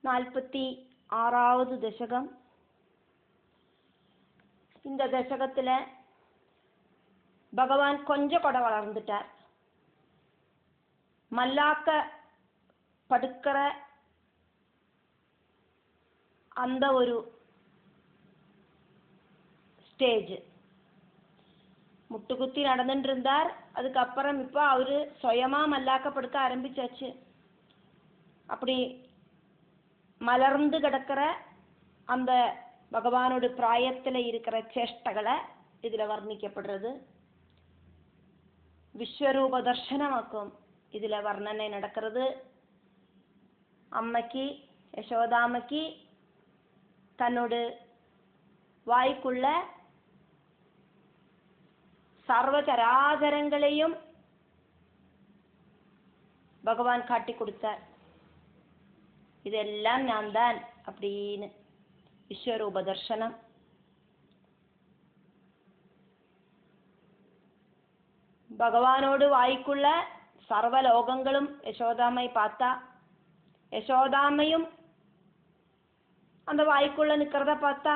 46வது தசகம். இந்த தசகத்தில் பகவான் கொஞ்சம் கூட வளர்ந்துட்டார். மல்லாக்க படுக்கிற அந்த ஒரு ஸ்டேஜ் முட்டுக்குத்தி நடந்துட்டு இருந்தார். அதுக்கப்புறம் இப்போ அவரு சுயமா மல்லாக்க படுக்க ஆரம்பிச்சாச்சு. அப்படி மலர்ந்து கிடக்கிற அந்த பகவானோட பிராயத்தில் இருக்கிற சேஷ்டகளை இதில் வர்ணிக்கப்படுறது. விஸ்வரூப தர்சனமாக்கும் இதில் வர்ணனை நடக்கிறது. அம்மைக்கு யசோதாமைக்கு தன்னோட வாய்க்குள்ள சர்வச்சராச்சரங்களையும் பகவான் காட்டி கொடுத்தார். இதெல்லாம் நான் தான் அப்படின்னு விஸ்வரூப தர்சனம். பகவானோடு வாய்க்குள்ள சர்வலோகங்களும் யசோதாமை பார்த்தா, யசோதாமையும் அந்த வாய்க்குள்ள நிற்கிறத பார்த்தா,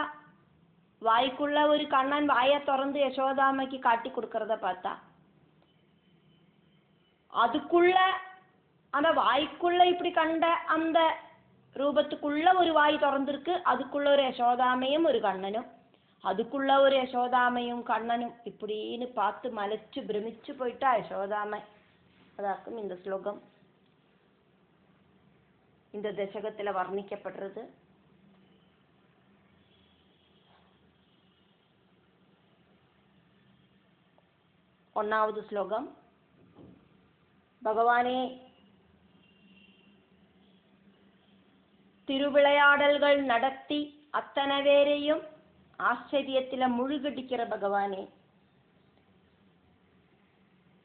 வாய்க்குள்ள ஒரு கண்ணன் வாயை திறந்து யசோதாமைக்கு காட்டி கொடுக்கறத பார்த்தா, அதுக்குள்ள அந்த வாய்க்குள்ள இப்படி கண்ட அந்த ரூபத்துக்குள்ள ஒரு வாய் திறந்திருக்கு. அதுக்குள்ள ஒரு யசோதாமையும் ஒரு கண்ணனும், அதுக்குள்ள ஒரு யசோதாமையும் கண்ணனும் இப்படின்னு பார்த்து மலைச்சு பிரமிச்சு போயிட்டா யசோதாமை. அதாக்கும் இந்த ஸ்லோகம் இந்த தசகத்தில் வர்ணிக்கப்படுறது. ஒன்னாவது ஸ்லோகம். பகவானே, திருவிளையாடல்கள் நடத்தி அத்தனை பேரையும் ஆச்சரியத்தில் முழுகடிக்கிற பகவானே,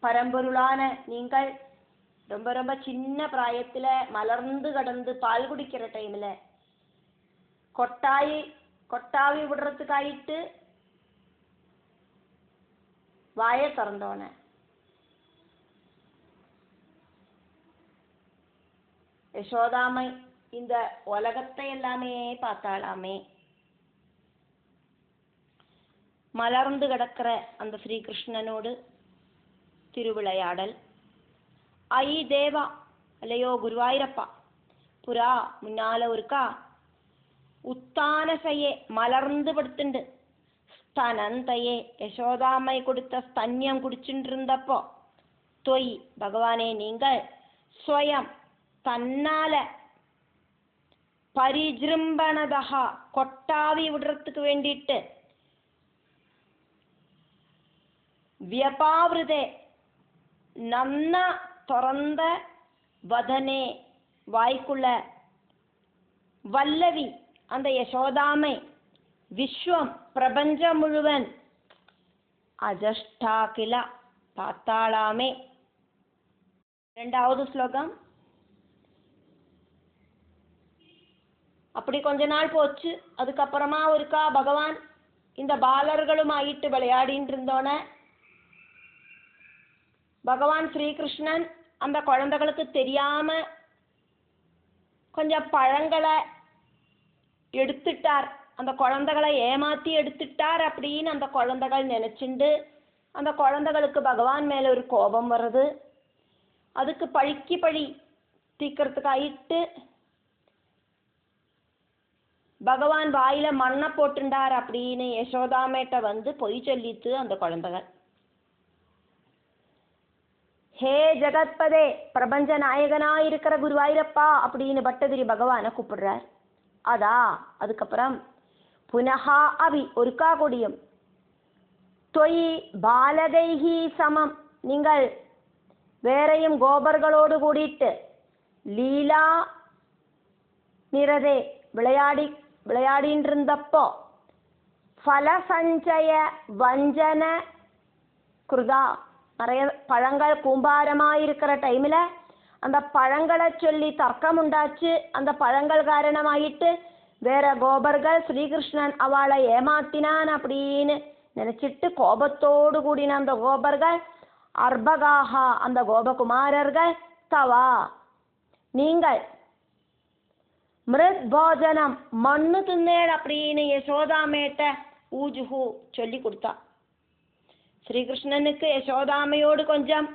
பரம்பொருளான நீங்கள் ரொம்ப ரொம்ப சின்ன பிராயத்தில் மலர்ந்து கடந்து பால் குடிக்கிற டைமில் கொட்டாவி விடுறதுக்காயிட்டு வாயை திறந்தோன யசோதாமை இந்த உலகத்தை எல்லாமே பார்த்தாளாமே. மலர்ந்து கிடக்கிற அந்த ஸ்ரீகிருஷ்ணனோடு திருவிளையாடல். ஐ தேவா, அல்லையோ குருவாயிரப்பா, புறா முன்னால ஒருக்கா உத்தானசையே மலர்ந்து படுத்துண்டு ஸ்தனந்தையே யசோதாமை கொடுத்த ஸ்தன்யம் குடிச்சுட்டு இருந்தப்போ தொய் பகவானே நீங்கள் ஸ்வயம் தன்னால பரிஜிரும்பனதா கொட்டாவி விடுறதுக்கு வேண்டிட்டு வியபாவிருதே நன்ன திறந்த வதனே வாய்க்குள்ள வல்லவி அந்த யசோதாமை விஸ்வம் பிரபஞ்சம் முழுவன் அஜஷ்டா கில பார்த்தாளாமே. இரண்டாவது ஸ்லோகம். அப்படி கொஞ்ச நாள் போச்சு. அதுக்கப்புறமா ஒருக்கா பகவான் இந்த பாலர்களும் ஆயிட்டு விளையாடின்னு இருந்தோன பகவான் ஸ்ரீகிருஷ்ணன் அந்த குழந்தைகளுக்கு தெரியாம கொஞ்சம் பழங்களை எடுத்துட்டார். அந்த குழந்தைகளை ஏமாத்தி எடுத்துட்டார் அப்படின்னு அந்த குழந்தைகள் நினைச்சுண்டு அந்த குழந்தைகளுக்கு பகவான் மேல ஒரு கோபம் வருது. அதுக்கு பழிக்கு பழி தீக்கிறதுக்காயிட்டு பகவான் வாயில மண்ணை போட்டுண்டார் அப்படின்னு யசோதாமேட்ட வந்து பொய் சொல்லித்து அந்த குழந்தைகள். ஹே ஜெகத்பதே, பிரபஞ்ச நாயகனா இருக்கிற குருவாயிரப்பா அப்படின்னு பட்டதிரி பகவானை கூப்பிடுறார். அதா அதுக்கப்புறம் புனகா அவி ஒருக்கா கொடியும் தொய் பாலகைஹி சமம் நீங்கள் வேறையும் கோபர்களோடு கூடிட்டு லீலா நிறதே விளையாடின்னு இருந்தப்போ ஃபலசஞ்சய வஞ்சன கிருதா நிறைய பழங்கள் கூம்பாரமாயிருக்கிற டைமில் அந்த பழங்களை சொல்லி தர்க்கம் உண்டாச்சு. அந்த பழங்கள் காரணமாயிட்டு வேற கோபர்கள் ஸ்ரீகிருஷ்ணன் அவளை ஏமாத்தினான் அப்படின்னு நினைச்சிட்டு கோபத்தோடு கூடின அந்த கோபர்கள் அர்பகாஹா அந்த கோபகுமாரர்கள் தவா நீங்கள் மிருத் போஜனம் மண்ணு தின்னேள் அப்படின்னு யசோதாமேட்ட ஊஜுஹு சொல்லி கொடுத்தா. ஸ்ரீகிருஷ்ணனுக்கு யசோதாமையோடு கொஞ்சம்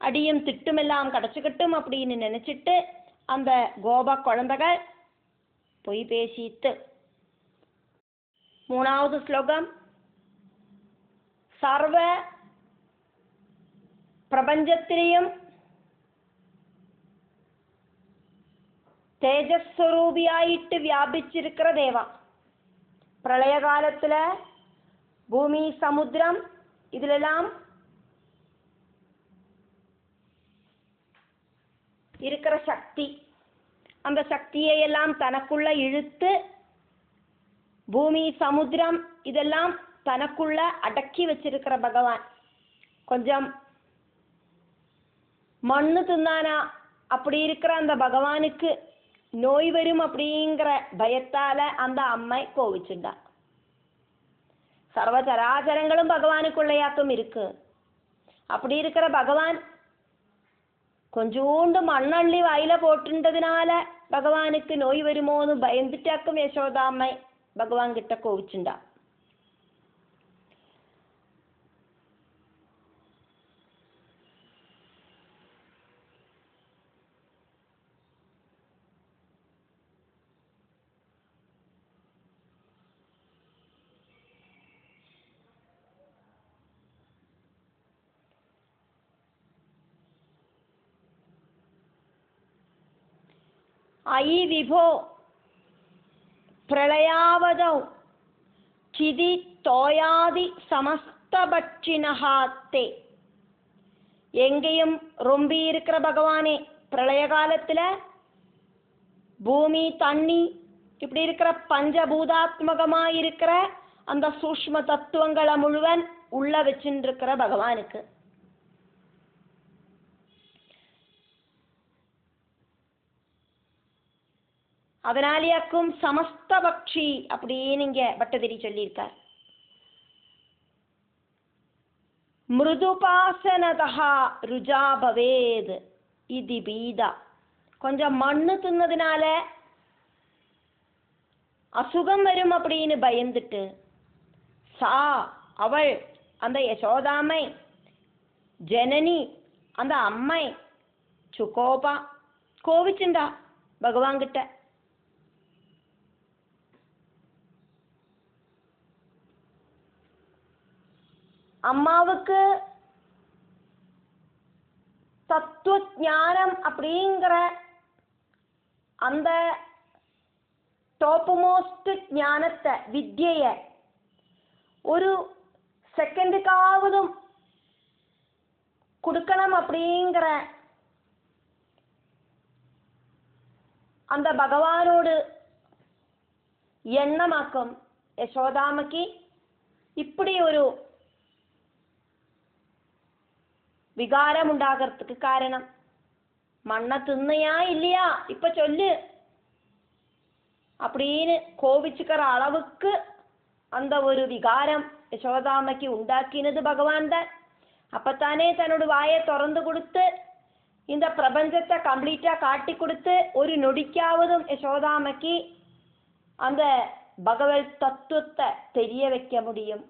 அடியும் திட்டுமெல்லாம் கிடைச்சிக்கிட்டும் அப்படின்னு நினைச்சிட்டு அந்த கோப குழந்தைகள் பொய் பேசித்து. 3வது ஸ்லோகம். சர்வ பிரபஞ்சத்திலையும் தேஜஸ்வரூபியாயிட்டு வியாபிச்சிருக்கிற தேவா. பிரளய காலத்துல பூமி சமுத்திரம் இதுலெல்லாம் இருக்கிற சக்தி, அந்த சக்தியை எல்லாம் தனக்குள்ள இழுத்து பூமி சமுத்திரம் இதெல்லாம் தனக்குள்ள அடக்கி வச்சிருக்கிற பகவான் கொஞ்சம் மண்ணு தின்னானா அப்படி இருக்கிற அந்த பகவானுக்கு நோய் வரும் அப்படிங்கிற பயத்தால அந்த அம்மை கோவிச்சுண்டா. சர்வ சராச்சரங்களும் பகவானுக்குள்ளையாக்கும் இருக்கு. அப்படி இருக்கிற பகவான் கொஞ்சோண்டு மண்ணள்ளி வாயில போட்டுன்றதுனால பகவானுக்கு நோய் வருமோன்னு பயந்துட்டாக்கும் யசோதாம்மை பகவான் கிட்ட கோவிச்சுண்டா. ஐ விபோ பிரளயாவதௌ சிதி தோயாதி சமஸ்தபட்சினஹாத்தே. எங்கேயும் ரொம்பி இருக்கிற பகவானே, பிரளய காலத்துல பூமி தண்ணி இப்படி இருக்கிற பஞ்சபூதாத்மகமா இருக்கிற அந்த சூக்ஷ்ம தத்துவங்களை முழுவன் உள்ள வச்சுட்டு இருக்கிற பகவானுக்கு அதனாலேயாக்கும் சமஸ்தபக்ஷி அப்படின்னு இங்க பட்டதிரி சொல்லியிருக்கார். மிருதுபாசனதா ருஜா பவேத் இது பீதா. கொஞ்சம் மண்ணு தின்னதுனால அசுகம் வரும் அப்படின்னு பயந்துட்டு சா அவள் அந்த யசோதாமை ஜனனி அந்த அம்மை சுகோபா கோவிச்சுண்டா பகவான் கிட்ட. அம்மாவுக்கு தத்துவ ஞானம் அப்படிங்கிற அந்த டாப் மோஸ்ட் ஞானத்தை வித்யைய ஒரு செகண்டுக்காவதும் கொடுக்கணும் அப்படிங்கிற அந்த பகவானோடு எண்ணமாக்கும் யசோதாமைக்கு இப்படி ஒரு விகாரம் உண்டாகிறதுக்கு காரணம். மண்ணை தின்னையா இல்லையா இப்ப சொல்லு அப்படின்னு கோபிச்சுக்கிற அளவுக்கு அந்த ஒரு விகாரம் யசோதாமைக்கு உண்டாக்கினது பகவான் தான். அப்பத்தானே தன்னோட வாயை திறந்து கொடுத்து இந்த பிரபஞ்சத்தை கம்ப்ளீட்டா காட்டி கொடுத்து ஒரு நொடிக்காவதும் யசோதாமைக்கு அந்த பகவத் தத்துவத்தை தெரிய வைக்க முடியும்.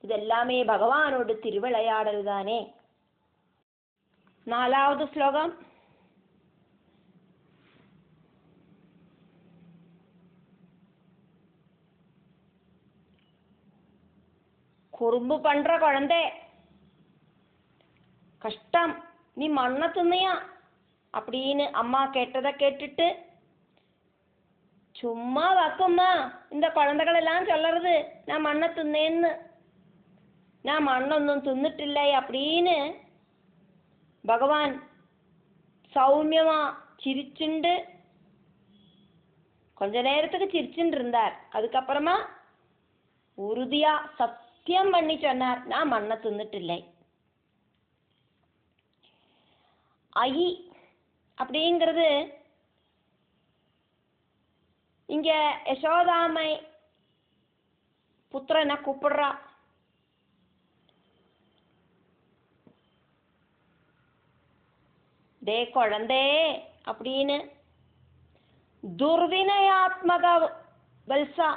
இதெல்லாமே பகவானோட திருவிளையாடல் தானே. 4வது ஸ்லோகம். குறும்பு பண்ற குழந்தை, கஷ்டம், நீ மண்ணை தின்னையா அப்படின்னு அம்மா கேட்டதை கேட்டுட்டு சும்மா வாக்கும்மா இந்த குழந்தைகள் எல்லாம் சொல்லறது நான் மண்ணை தின்னேன்னு, நான் மண்ணொன்னும் தின்னுட்டில்லை அப்படின்னு பகவான் சௌமியமா சிரிச்சுண்டு கொஞ்ச நேரத்துக்கு சிரிச்சுட்டு இருந்தார். அதுக்கப்புறமா உறுதியா சத்தியம் பண்ணி சொன்னார், நான் மண்ணை தின்னுட்டில்லை. ஐ அப்படிங்கிறது இங்க யசோதாமை புத்திரனை கூப்பிடுறா. டே குழந்தே அப்படின்னு துர்வினயாத்மக வல்சா,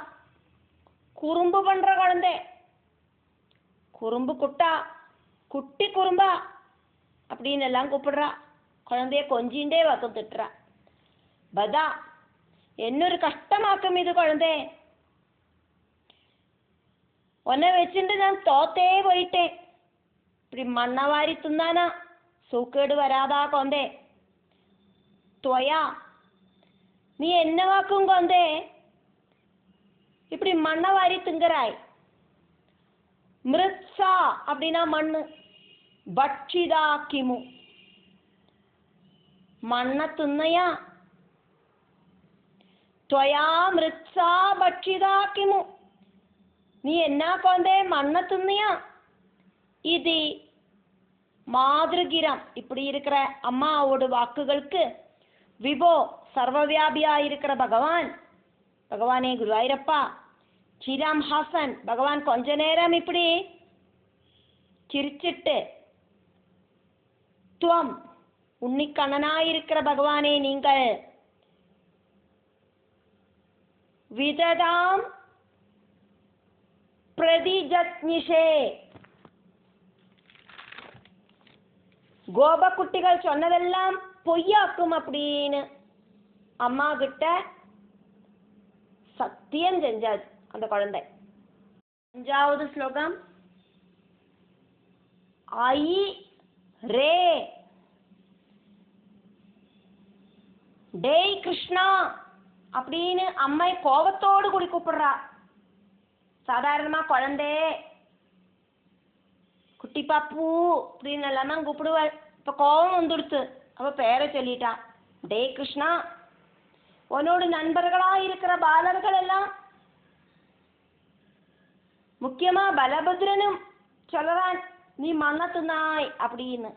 குறும்பு பண்ற குழந்தை, குறும்பு குட்டா, குட்டி குறும்பா அப்படின்னு எல்லாம் கூப்பிடுறா. குழந்தைய கொஞ்சிண்டே வக்கம் திட்டுறா. பதா, എന്നൊരു കഷ്ടമാക്കും ഇത് കുഴന്തേ, ഒന്നെ വെച്ചിട്ട് ഞാൻ തോത്തേ പോയിട്ടേ, இப்படி மண்ணவாரி தின்னானா சூக்கேடு வராதா கொந்தே, தொயா நீ என்னவாக்கும் கொந்தே, இப்படி மண்ணவாரி திங்கறாய். மிருத்சா அப்படின்னா மண்ணு, பட்சிதா கிமு மண்ண தின்னையா, त्वया மிருத்சா பட்சிதா கிமு நீ என்ன கொண்டே மண்ண தின்னியா. இது மாதிருகிரம், இப்படி இருக்கிற அம்மாவோட வாக்குகளுக்கு விபோ சர்வவியாபியா இருக்கிற பகவான், பகவானே குருவாயிரப்பா, சிரம் ஹாசன் பகவான் கொஞ்ச நேரம் இப்படி சிரிச்சிட்டு, துவம் உன்னிக்கண்ணனாயிருக்கிற பகவானே நீங்கள் விததாம் பிரதிஜத்னிஷே, கோபக்குட்டிகள் சொன்னதெல்லாம் பொய்யாக்கும் அப்படின்னு அம்மா கிட்ட சத்தியம் செஞ்சாது அந்த குழந்தை. 5வது ஸ்லோகம். ஐ ரே, டேய் கிருஷ்ணா அப்படின்னு அம்மை கோபத்தோடு கூடி கூப்பிடுறா. சாதாரணமா குழந்தை குட்டி பாப்பு அப்படின்னு எல்லாம் தான் கூப்பிடுவாள். இப்ப கோபம் வந்துடுத்து, அவ பேரை சொல்லிட்டா. டே கிருஷ்ணா, உன்னோட நண்பர்களா இருக்கிற பாலர்கள் எல்லாம், முக்கியமா பலபத்ரனும் சொல்லறான் நீ மண்ண தின்னாய் அப்படின்னு.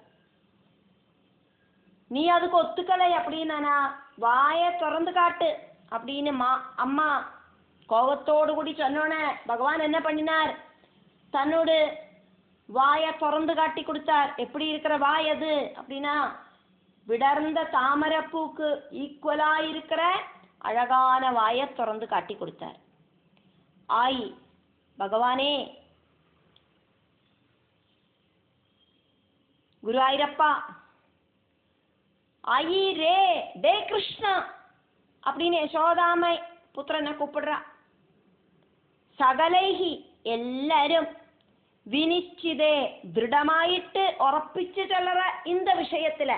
நீ அதுக்கு ஒத்துக்கலை அப்படின்னா வாய திறந்து காட்டு அப்படின்னு அம்மா கோபத்தோடு கூடி சொன்னோன்னே பகவான் என்ன பண்ணினார், தன்னோட வாய திறந்து காட்டி கொடுத்தார். எப்படி இருக்கிற வாய் அது அப்படின்னா, விடர்ந்த தாமரைப்பூக்கு ஈக்குவலா இருக்கிற அழகான வாய திறந்து காட்டி கொடுத்தார். ஆய் பகவானே குருவாயிரப்பா, ஆயி ரே டே கிருஷ்ணா அப்படின்னு யசோதாமை புத்திரனை கூப்பிடுறா. சகலைஹி எல்லாரும் வினிச்சிதே திருடமாயிட்டு உറപ്പിச்சு சொல்ற இந்த விஷயத்துல,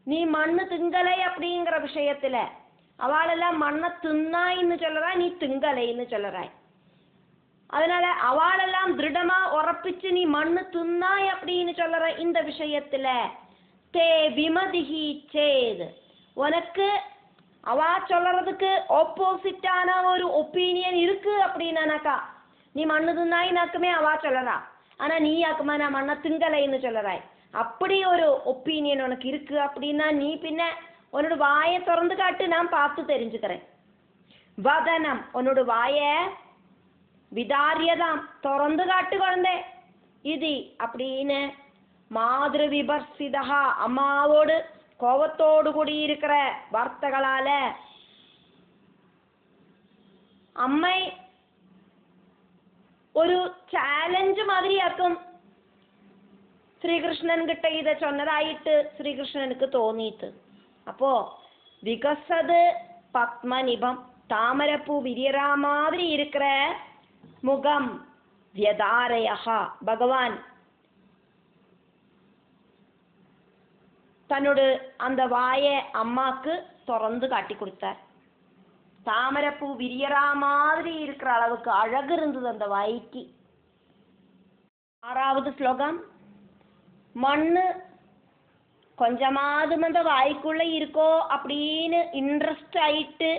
நீ மண்ணு திங்கலை அப்படிங்கிற விஷயத்துல அவளெல்லாம் மண்ணை தின்னாயின்னு சொல்றாய், நீ திங்கலைன்னு சொல்றாய். அதனால அவளெல்லாம் திருடமா உറപ്പിச்சு நீ மண்ணு தின்னாய் அப்படின்னு சொல்ற இந்த விஷயத்துல தே விமதிஹி சேத், உனக்கு அவ சொல்றதுக்கு ஆப்போசிட்டான ஒரு ஒப்பீனியன் இருக்கு அப்படின்னாக்கா, நீ மண்ணு தின்னாயினாக்குமே அவ சொல்லறா, ஆனா நீ ஆக்குமா நான் மண்ணை திங்கலைன்னு சொல்லறாய். அப்படி ஒரு ஒப்பீனியன் உனக்கு இருக்கு அப்படின்னா நீ பின்ன உன்னோட வாயை திறந்து காட்டு, நான் பார்த்து தெரிஞ்சுக்கிறேன். வதனம் உன்னோட வாய விதாரியதாம் திறந்து காட்டு குழந்தை இது அப்படின்னு மாதிரி விபர்சிதா அம்மாவோடு கோபத்தோடு கூடி இருக்கிற வார்த்தைகளால அம்மை ஒரு சேலஞ்சு மாதிரியாக்கும் ஸ்ரீகிருஷ்ணன் கிட்ட இதை சொன்னதாயிட்டு ஸ்ரீகிருஷ்ணனுக்கு தோന്നിட்டு. அப்போ விகசது பத்மநிபம் தாமரப்பூ விரியரா மாதிரி இருக்கிற முகம் வியதாரயா, பகவான் தன்னோட அந்த வாய அம்மாக்கு திறந்து காட்டி கொடுத்தார். தாமரப்பூ விரியரா மாதிரி இருக்கிற அளவுக்கு அழகு இருந்தது அந்த வாய்க்கு. 6வது ஸ்லோகம். மண்ணு கொஞ்சமாவது அந்த வாய்க்குள்ள இருக்கோ அப்படின்னு இன்ட்ரெஸ்ட் ஆயிட்டு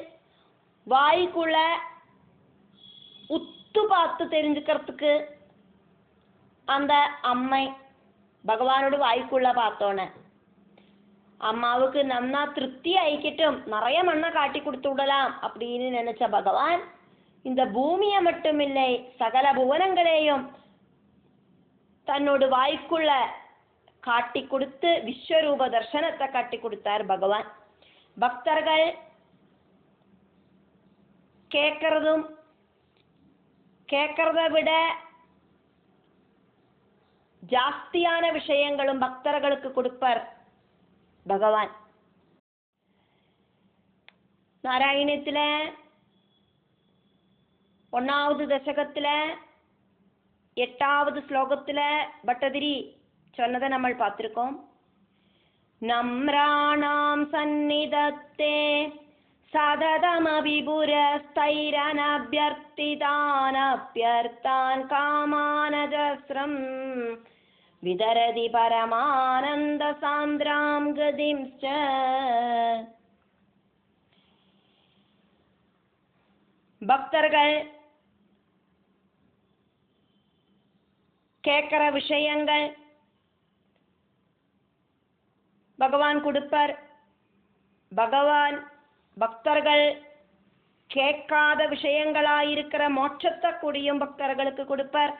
வாய்க்குள்ள உத்து பார்த்து தெரிஞ்சுக்கிறதுக்கு அந்த அம்மை பகவானோட வாய்க்குள்ள பார்த்தோன்னே அம்மாவுக்கு நன்னா திருப்தி ஆயிக்கட்டும், நிறைய மண்ணை காட்டி கொடுத்து விடலாம் அப்படின்னு நினைச்ச பகவான் இந்த பூமியை மட்டும் இல்லை சகல புவனங்களையும் தன்னோட வாய்க்குள்ள காட்டி கொடுத்து விஸ்வரூப தர்சனத்தை காட்டி கொடுத்தார் பகவான். பக்தர்கள் கேட்கறத விட ஜாஸ்தியான விஷயங்களும் பக்தர்களுக்கு கொடுப்பார் பகவான். நாராயணத்துல 1வது தசகத்துல 8வது ஸ்லோகத்துல பட்டதிரி சொன்னதை நம்ம பார்த்திருக்கோம். நம்ராணாம் சந்நிதத்தே சததமபிபுரஸ்தைரனபியர்த்திதானப்யர்த்தான் காமானஜஸ்ரம் விதரதி பரமானந்த சாந்திராம் கதிம்ச்ச. பக்தர்கள் கேட்கிற விஷயங்கள் பகவான் கொடுப்பார். பகவான் பக்தர்கள் கேட்காத விஷயங்களாயிருக்கிற மோட்சத்தை கூடியும் பக்தர்களுக்கு கொடுப்பார்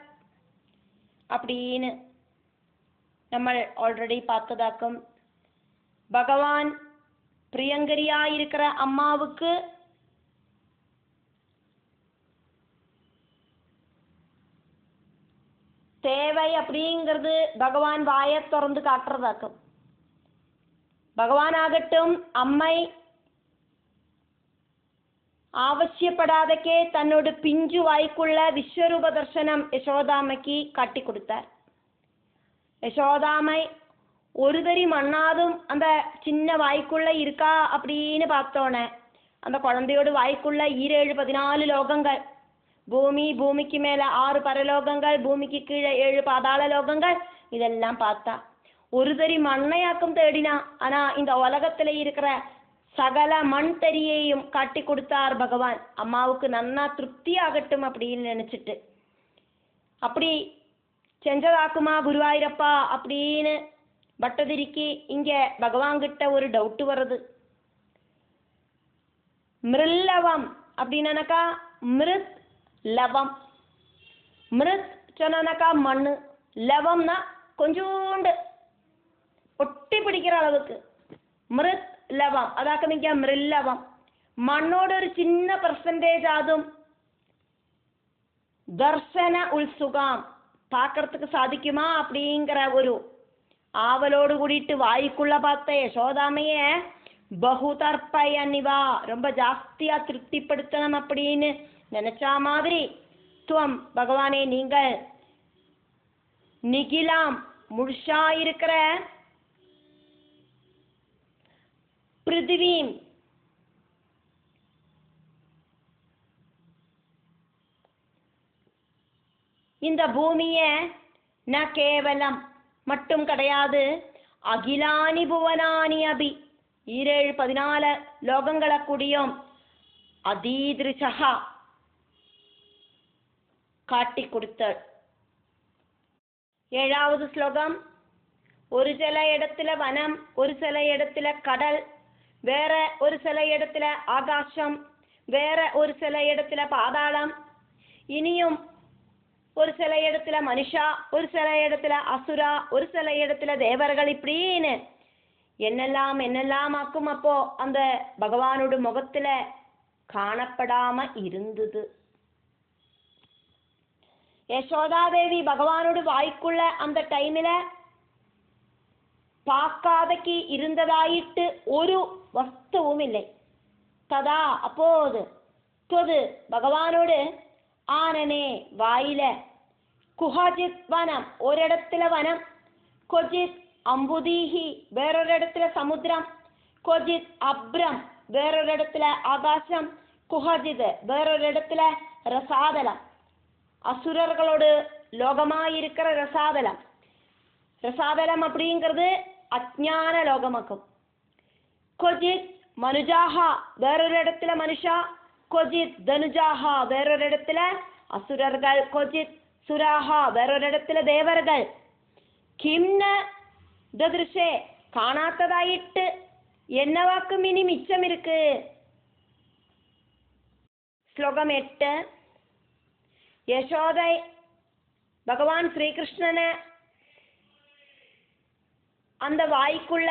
அப்படின்னு நம்ம ஆல்ரெடி பார்த்ததாக்கும். பகவான் பிரியங்கரியாயிருக்கிற அம்மாவுக்கு தேவை அப்படிங்கிறது பகவான் வாயை திறந்து காட்டுறதாக்கும். பகவானாகட்டும் அம்மை ஆவசியப்படாதக்கே தன்னோட பிஞ்சு வாய்க்குள்ள விஸ்வரூப தர்சனம் யசோதாமைக்கு காட்டி கொடுத்தார். யசோதாமை ஒரு தரி மண்ணாதும் அந்த சின்ன வாய்க்குள்ள இருக்கா அப்படின்னு பார்த்தோன்னே அந்த குழந்தையோட வாய்க்குள்ள 7 லோகங்கள், பூமிக்கு மேல 6 பரலோகங்கள், பூமிக்கு கீழே 7 பாதாள லோகங்கள், இதெல்லாம் பார்த்தா ஒரு தரி மண்ணையாக்கும் தேடினா. ஆனா இந்த உலகத்துல இருக்கிற சகல மண் தரியையும் காட்டி கொடுத்தார் பகவான். அம்மாவுக்கு நன்னா திருப்தி ஆகட்டும் அப்படின்னு நினைச்சிட்டு அப்படி செஞ்சதாக்குமா குருவாயிரப்பா அப்படின்னு பட்டதிரிக்கு இங்க பகவான் கிட்ட ஒரு டவுட் வருது. மிருல்லவம் அப்படின்னாக்கா மிருத் லவம். மிருத் சொன்னாக்கா மண்ணு, லவம்னா கொஞ்சோண்டு ஒட்டி பிடிக்கிற அளவுக்கு மிருத் லவம். அதாக்க மிருல்லவம் மண்ணோட ஒரு சின்ன பெர்சன்டேஜ் ஆதும் தர்சன உள்சுகம் பார்க்கறதுக்கு சாதிக்குமா அப்படிங்கிற ஒரு ஆவலோடு கூடிட்டு வாய்க்குள்ள பார்த்த யசோதாமைய பகுதர்ப்பயனிவா ரொம்ப ஜாஸ்தியா திருப்திப்படுத்தணும் அப்படின்னு நினைச்சா மாதிரி துவம் பகவானே நீங்கள் நிகிலாம் முழுஷா இருக்கிற பிருத்திவீம் இந்த பூமிய ந கேவலம் மட்டும் கிடையாது, அகிலானி புவனானி அபி 14 லோகங்களை கூடியும் அதீதிருஷா காட்டி கொடுத்தார். 7வது ஸ்லோகம். ஒரு சில இடத்துல வனம், ஒரு சில இடத்துல கடல், வேற ஒரு சில இடத்துல ஆகாசம், வேற ஒரு சில இடத்துல பாதாளம், இனியும் ஒரு சில இடத்துல மனுஷா, ஒரு சில இடத்துல அசுரா, ஒரு சில இடத்துல தேவர்கள், இப்படின்னு என்னெல்லாம் ஆக்கும் அப்போ அந்த பகவானோட முகத்துல காணப்படாம இருந்தது. யசோதாதேவி பகவானோட வாய்க்குள்ள அந்த டைம்ல பார்க்காதக்கு இருந்ததாயிட்டு ஒரு வஸ்துவும் இல்லை. ததா அப்போது தொது பகவானோடு ஆனனே வாயில குஹஜித் வனம், ஒரு இடத்துல வனம், கொஜித் அம்புதீஹி வேறொரு இடத்துல சமுத்திரம், கொஜித் அப்ரம் வேறொரு இடத்துல ஆகாசம், குஹஜித் வேறொரு இடத்துல ரசாதலம், அசுரர்களோடு லோகமாயிருக்கிற ரசாதலம். ரசாதலம் அப்படிங்கிறது அஜ்ஞான லோகமாக்கும். கொஜித் மனுஜாஹா வேறொரு இடத்துல மனுஷா, கொஜித் தனுஜாஹா வேறொரு இடத்துல அசுரர்கள், கொஜித் சுராஹா வேறொரு இடத்துல தேவர்கள். கிம்ன ததிருஷே காணாத்ததாயிட்டு என்னவாக்கும் இனி மிச்சம் இருக்கு. ஸ்லோகம் 8. யசோதை பகவான் ஸ்ரீகிருஷ்ணனை அந்த வாய்க்குள்ள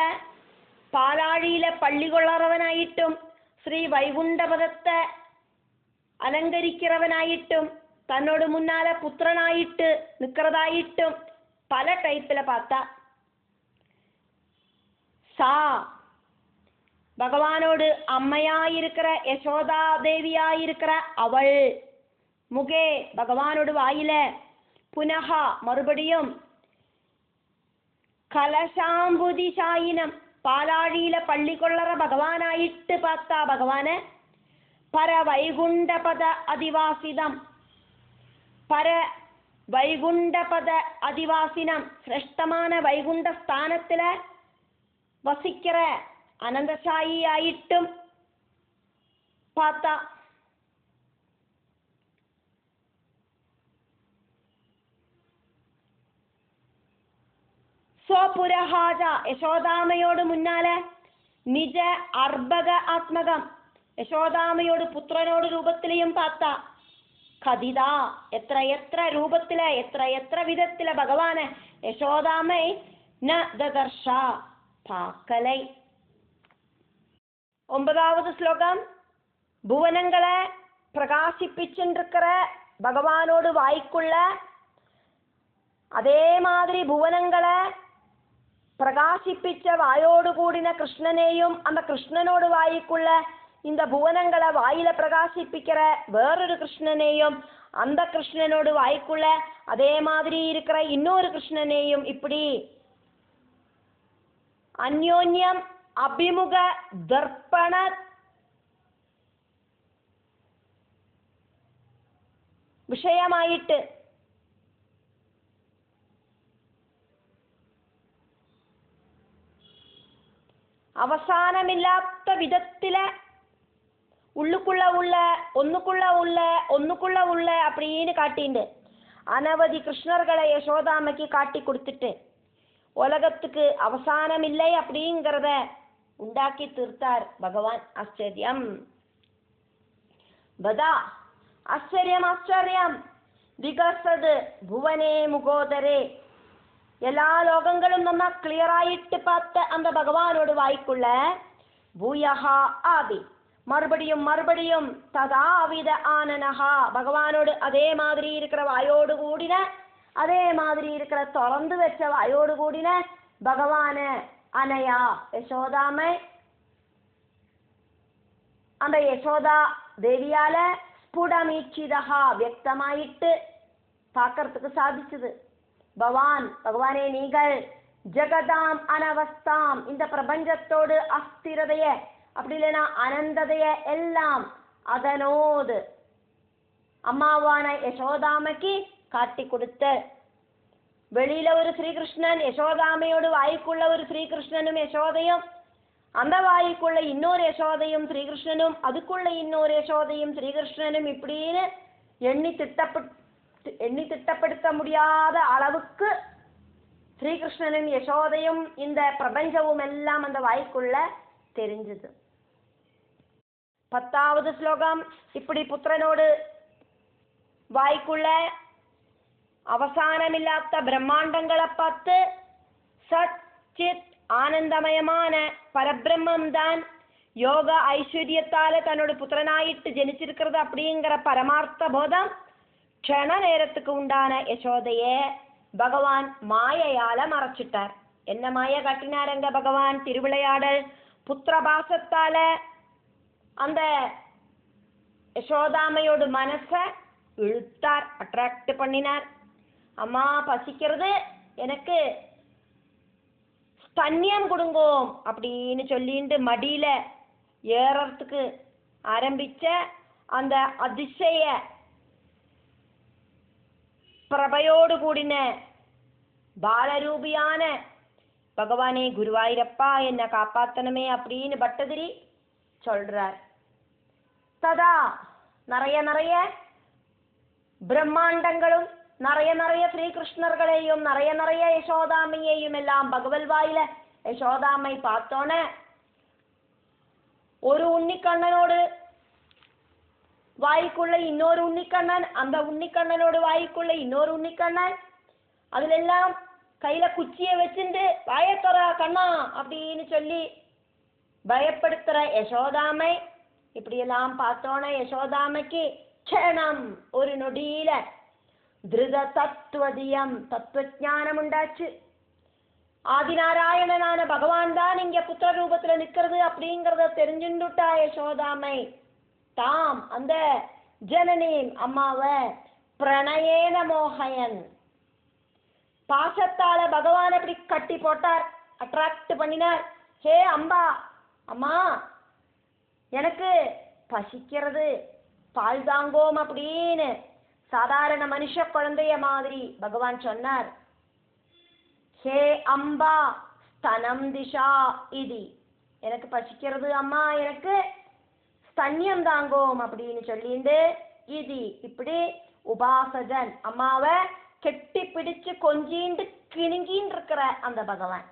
பாலாழியில பள்ளி கொள்ளறவனாயிட்டும் ஸ்ரீ வைகுண்டபதத்தை அலங்கரிக்கிறவனாயிட்டும் தன்னோடு முன்னால புத்திரனாயிட்டு நிற்கிறதாயிட்டும் பல டைப்பில் பார்த்தா சா பகவானோடு அம்மையாயிருக்கிற யசோதா தேவியாயிருக்கிற அவள் முகே பகவானோடு வாயில புனகா மறுபடியும் கலசாம்புதி சாயினம் பாலாழியில பள்ளி கொள்ளற பகவானாயிட்டு பார்த்தா பகவான பர வைகுண்டபத அதிவாசிதம் பர வைகுண்டபத அதிவாசினம் சிரேஷ்டமான வைகுண்ட ஸ்தானத்துல வசிக்கிற அனந்தசாயி ஆயிட்டும் பார்த்தா സ്വപുരഹാജ യശോദാമയോട് മുന്നാലെ നിജ അർഭക ആത്മകം യശോദാമയോട് പുത്രനോട് രൂപത്തിലെയും പാത്ത കഥിത എത്ര എത്ര രൂപത്തിലെ എത്ര എത്ര വിധത്തിലെ ഭഗവാന് യശോദാമൈ ന ദദർശ പാക്കலை. 9வது ஸ்லோகம். புவனங்களை பிரகாசிப்பிச்சுருக்கிற பகவானோடு வாய்க்குள்ள அதே மாதிரி புவனங்களை பிரகாசிப்பிச்ச வாயோடு கூடின கிருஷ்ணனையும் அந்த கிருஷ்ணனோடு வாய்க்குள்ள இந்த புவனங்களை வாயில பிரகாசிப்பிக்கிற வேறொரு கிருஷ்ணனையும் அந்த கிருஷ்ணனோடு வாய்க்குள்ள அதே மாதிரி இருக்கிற இன்னொரு கிருஷ்ணனையும் இப்படி அந்யோன்யம் அபிமுக தர்ப்பண விஷயமாயிட்டு அவசானமில்லாத விதத்தில உள்ளுக்குள்ள உள்ள ஒன்னுக்குள்ள உள்ள அப்படின்னு காட்டிண்டு அனவதி கிருஷ்ணர்களை யசோதாமைக்கு காட்டி கொடுத்துட்டு உலகத்துக்கு அவசானம் இல்லை அப்படிங்கிறத உண்டாக்கி தீர்த்தார் பகவான். ஆச்சரியம் பதா ஆச்சரியம் ஆச்சரியம் விகசது புவனே முகோதரே எல்லா லோகங்களும் நம்ம கிளியராயிட்டு பார்த்த அந்த பகவானோடு வாய்க்குள்ள பூயஹா ஆதி மறுபடியும் மறுபடியும் ததாவித ஆனனஹா பகவானோடு அதே மாதிரி இருக்கிற வாயோடு கூடின அதே மாதிரி இருக்கிற தொடர்ந்து வச்ச வாயோடு கூடின பகவான அனையா யசோதாமை அந்த யசோதா தேவியால ஸ்புடமீட்சிதஹா வியக்தமாயிட்டு பார்க்கறதுக்கு சாதிச்சது. பகவானே நீங்கள் ஜெகதாம் அனவஸ்தாம் இந்த பிரபஞ்சத்தோடு அஸ்திரதைய அப்படி இல்லைன்னா அனந்ததைய எல்லாம் அதனோடு அம்மாவான யசோதாமைக்கு காட்டி கொடுத்த வெளியில ஒரு ஸ்ரீகிருஷ்ணன் யசோதாமையோடு வாய்க்குள்ள ஒரு ஸ்ரீகிருஷ்ணனும் யசோதையும் அந்த வாய்க்குள்ள இன்னொரு யசோதையும் ஸ்ரீகிருஷ்ணனும் அதுக்குள்ள இன்னொரு யசோதையும் ஸ்ரீகிருஷ்ணனும் இப்படின்னு எண்ணி திட்டப்படுத்த முடியாத அளவுக்கு ஸ்ரீகிருஷ்ணனும் யசோதையும் இந்த பிரபஞ்சமும் எல்லாம் அந்த வாய்க்குள்ள தெரிஞ்சது. 10வது ஸ்லோகம். இப்படி புத்திரனோடு வாய்க்குள்ள அவசானமில்லாத பிரம்மாண்டங்களை பார்த்து சத் சித் ஆனந்தமயமான பரபிரம்மம் தான் யோக ஐஸ்வர்யத்தால தன்னோட புத்திரனாயிட்டு ஜனிச்சிருக்கிறது அப்படிங்கிற பரமார்த்த போதம் க்ஷண நேரத்துக்கு உண்டான யசோதைய பகவான் மாயையால மறைச்சிட்டார். என்ன மாய காட்டினாருங்க பகவான்? திருவிளையாடல் புத்திரபாசத்தால அந்த யசோதாமையோட மனச இழுத்தார், அட்ராக்ட் பண்ணினார். அம்மா பசிக்கிறது, எனக்கு ஸ்தன்யம் கொடுங்கோ அப்படின்னு சொல்லிட்டு மடியில ஏறறதுக்கு ஆரம்பிச்ச அந்த அதிசய பிரபையோடு கூடின பாலரூபியான பகவானே குருவாயிரப்பா என்ன காப்பாத்தனமே அப்படின்னு பட்டதிரி சொல்றார். ததா நிறைய நிறைய பிரம்மாண்டங்களும் நிறைய ஸ்ரீகிருஷ்ணர்களையும் நிறைய யசோதாமையையும் எல்லாம் பகவல் வாயில யசோதாமை பார்த்தோன்னே ஒரு உன்னிக்கண்ணனோடு வாய்க்குள்ள இன்னொரு உன்னிக்கண்ணன், அந்த உன்னிக்கண்ணனோடு வாய்க்குள்ள இன்னொரு உன்னிக்கண்ணன், அதுல எல்லாம் கையில குச்சியை வச்சுட்டு வாயத்தொற கண்ணா அப்படின்னு சொல்லி பயப்படுத்துற யசோதாமை. இப்படியெல்லாம் பார்த்தோன்னே யசோதாமைக்கு க்ஷணம் ஒரு நொடியில திருத தத்துவதியம் தத்துவஞானம் உண்டாச்சு. ஆதிநாராயணனான பகவான் தான் இங்க புத்திர ரூபத்துல நிக்கிறது அப்படிங்கறத தெரிஞ்சுண்டுட்டா யசோதாமை. தாம் அந்த ஜனனீம் அம்மாவை பிரணயேன மோகயன் பாசத்தால பகவான் அப்படி கட்டி போட்டார், அட்ராக்ட் பண்ணினார். ஹே அம்பா, அம்மா எனக்கு பசிக்கிறது, பால் தாங்கோம் அப்படின்னு சாதாரண மனுஷ குழந்தைய மாதிரி பகவான் சொன்னார். ஹே அம்பா ஸ்தனம் திஷா இது, எனக்கு பசிக்கிறது அம்மா, எனக்கு ஸ்தன்யம் தாங்கோம் அப்படின்னு சொல்லிண்டு இது இப்படி உபாசஜன் அம்மாவை கெட்டி பிடிச்சு கொஞ்சீண்டு கிணுங்கின்னு இருக்கிற அந்த பகவான்.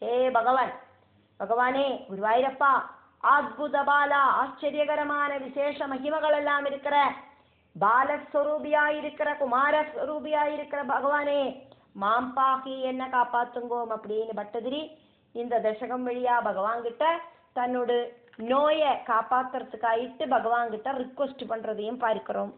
ஹே பகவான், பகவானே குருவாயூரப்பா, அத்புத பாலா, ஆச்சரியகரமான விசேஷ மகிமைகள் எல்லாம் இருக்கிற பாலஸ்வரூபியாயிருக்கிற குமாரஸ்வரூபியாயிருக்கிற பகவானே, மாம்பாகி என்ன காப்பாத்துங்கோம் அப்படின்னு பட்டதிரி இந்த தசகம் வழியா பகவான் கிட்ட தன்னோட நோயை காப்பாத்துறதுக்காயிட்டு பகவான் கிட்ட ரிக்வெஸ்ட் பண்றதையும் பார்க்கிறோம்.